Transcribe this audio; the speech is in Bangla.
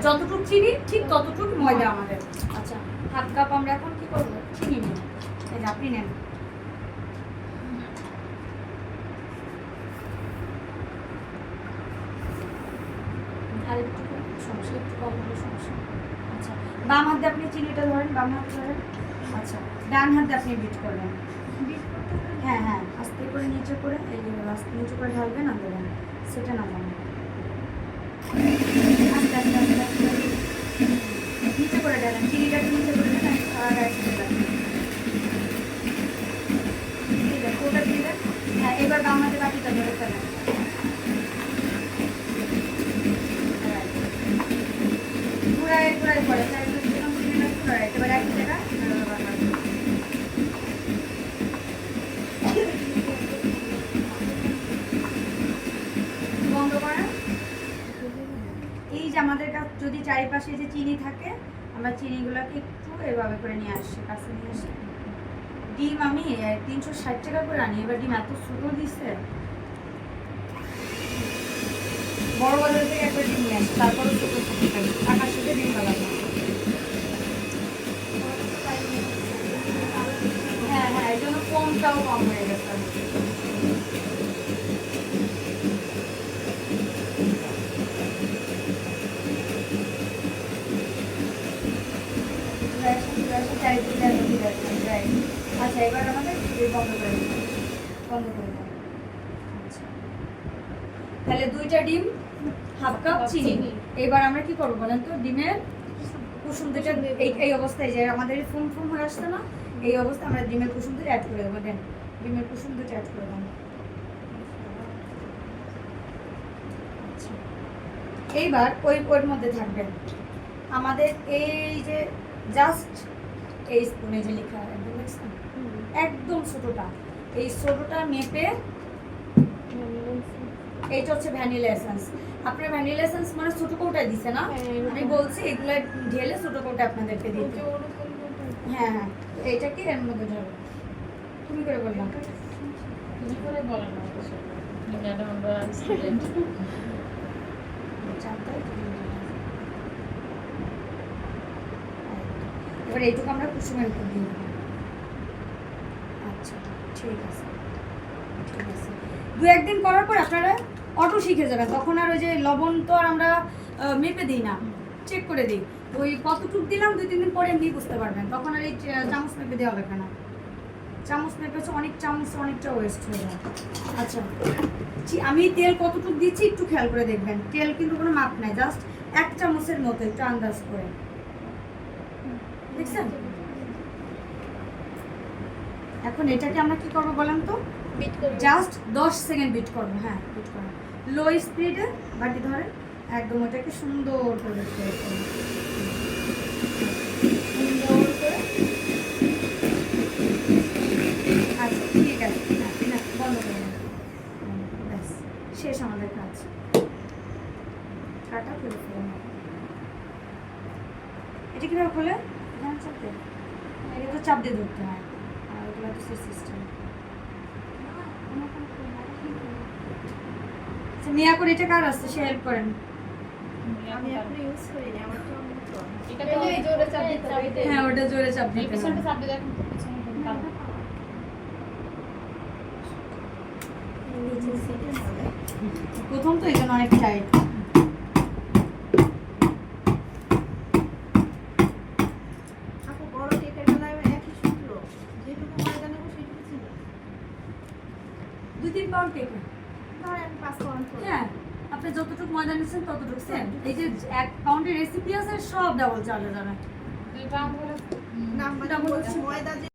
যতটুকু চিনি ঠিক ততটুকু ময়দা আমাদের। আচ্ছা, হাফ কাপ আমরা এখন কি করবো, চিনি নেব। এই যে আপনি নেন। আর একটু সমস্যা, একটু কম হলে সমস্যা। আচ্ছা, বাম হাতে আপনি চিনিটা ধরেন, বাম হাতে ধরেন। আচ্ছা, ডান হাতে আপনি বিট করবেন। হ্যাঁ হ্যাঁ, আস্তে করে নিচে করে, এই যে আস্তে নিচে করে ঢালবেন, আর দেবেন, সেটা না জানেন। আস্তে আস্তে আস্তে আস্তে নিচে করে ঢালেন, চিনিটা নিচে করে ঢালেন, আর একসাথে রাখবেন। ঠিক আছে, ওটা দিয়ে দেন। হ্যাঁ, এবার বাম হাতে বাকিটা ধরে ফেলেন। ঘুরায় ঘুরায় পড়ে, এবার এক জায়গা বন্ধ করেন। এই যে আমাদের কাছে যদি চারিপাশে যে চিনি থাকে, আমরা চিনিগুলোকে একটু এভাবে করে নিয়ে আসি, কাছে নিয়ে আসি। ডিম আমি 360 টাকা করে আনি, এবার ডিম এত ছোটো দিচ্ছে, বড় বাজার থেকে একটা ডিম নিয়ে আসি, তারপরে ছোটো ছোটো টাকার সাথে ডিম বানাবো। হ্যাঁ হ্যাঁ, এই জন্য কমটাও কম হয়ে গেছে। আচ্ছা, এবার আমাদের বন্ধ করে দিন, বন্ধ করে দিন। আচ্ছা, তাহলে 2টা ডিম, হাফ কাপ চিনি। এবার আমরা কি করবো বলেন তো, ডিমের কুসুম দুটা এই অবস্থায়, যে আমাদের ফুম ফুম হয়ে আসছে না, এই অবস্থায় আমরা ডিমের কুসুম দুটো অ্যাড করে দেবো। দেন ডিমের কুসুম দুটো অ্যাড করে দেবো। আচ্ছা, এইবার ওর মধ্যে থাকবেন আমাদের এই যে জাস্ট এই স্পুনে যে লেখা একদম দেখছেন, একদম ছোটটা, এই ছোটটা মেপে, এইটা হচ্ছে ভ্যানিলা এসেন্স। আপনার ভ্যানিলা এসেন্স মানে ছোট কৌটায় দিছে না, আমি বলছি এগুলো ঢেলে ছোট কৌটা আপনাদেরকে দিতে। হ্যাঁ হ্যাঁ, এইটাকে এর মধ্যে ঢালো। তুমি করে বললাম, তুমি করে বলো না, ম্যাডাম আমরা স্টুডেন্ট। এবার এইটুকু আমরা কুসুমের উপর দিয়ে দেবো। আচ্ছা, ঠিক আছে ঠিক আছে। 2-1 দিন করার পর আপনারা অটো শিখে যাবেন, তখন আর ওই যে লবণ তো আর আমরা মেপে দিই না, চেক করে দিই। ওই কতটুক দিলাম 2-3 দিন পরে এমনি বুঝতে পারবেন, তখন আর এই চামচ মেপে দেওয়া লাগবে না। চামচ মেপে অনেক চামচ অনেকটা ওয়েস্ট হয়ে যায়। আচ্ছা, আমি তেল কতটুক দিচ্ছি একটু খেয়াল করে দেখবেন, তেল কিন্তু কোনো মাপ নাই, জাস্ট 1 চামচের মতো একটু আন্দাজ করে, দেখছেন? এখন এটাকে আমরা কি করবো বলেন তো, জাস্ট 10 সেকেন্ড বিট করবো। হ্যাঁ, বিট করবো লো স্পিডে, বাটি ধরে একদম ওটাকে সুন্দর করে সুন্দর করে। আচ্ছা, ঠিক আছে, না বন্ধ করে দেন, ব্যাস শেষ আমাদের কাজ। কাটা করে ফেলে এটা কীভাবে খোলে চাপতে, এটা তো চাপ দিয়ে ধরতে হয়, আর ওগুলো তো সিস্টেম। মিয়া করে এটা কার আসছে, সে হেল্প করেন। আমি এখন ইউজ করি না, আমার তো এটা তো এই জোরে চাপ দিতে হবে। হ্যাঁ, ওটা জোরে চাপ দিতে পিছনটা হবে। চাপ দিলে এখন পিছনে ঢুকাবে। প্রথম তো এই জন্য অনেক টাইট। আপু বড় কেকের বেলায় একই সূত্র, যেটুকু ময়দা নেবো সেটুকু ছিল। 2-3 পাউন্ড কেক, ধরেন 5 পাউন্ড করে। হ্যাঁ আপনি যতটুকু ময়দা নিচ্ছেন ততটুকু সেম। এই যে 1 পাউন্ডের রেসিপি আছে, সব ডাবল চার্জ যাবে। 2 পাউন্ড হলে না, মানে ময়দা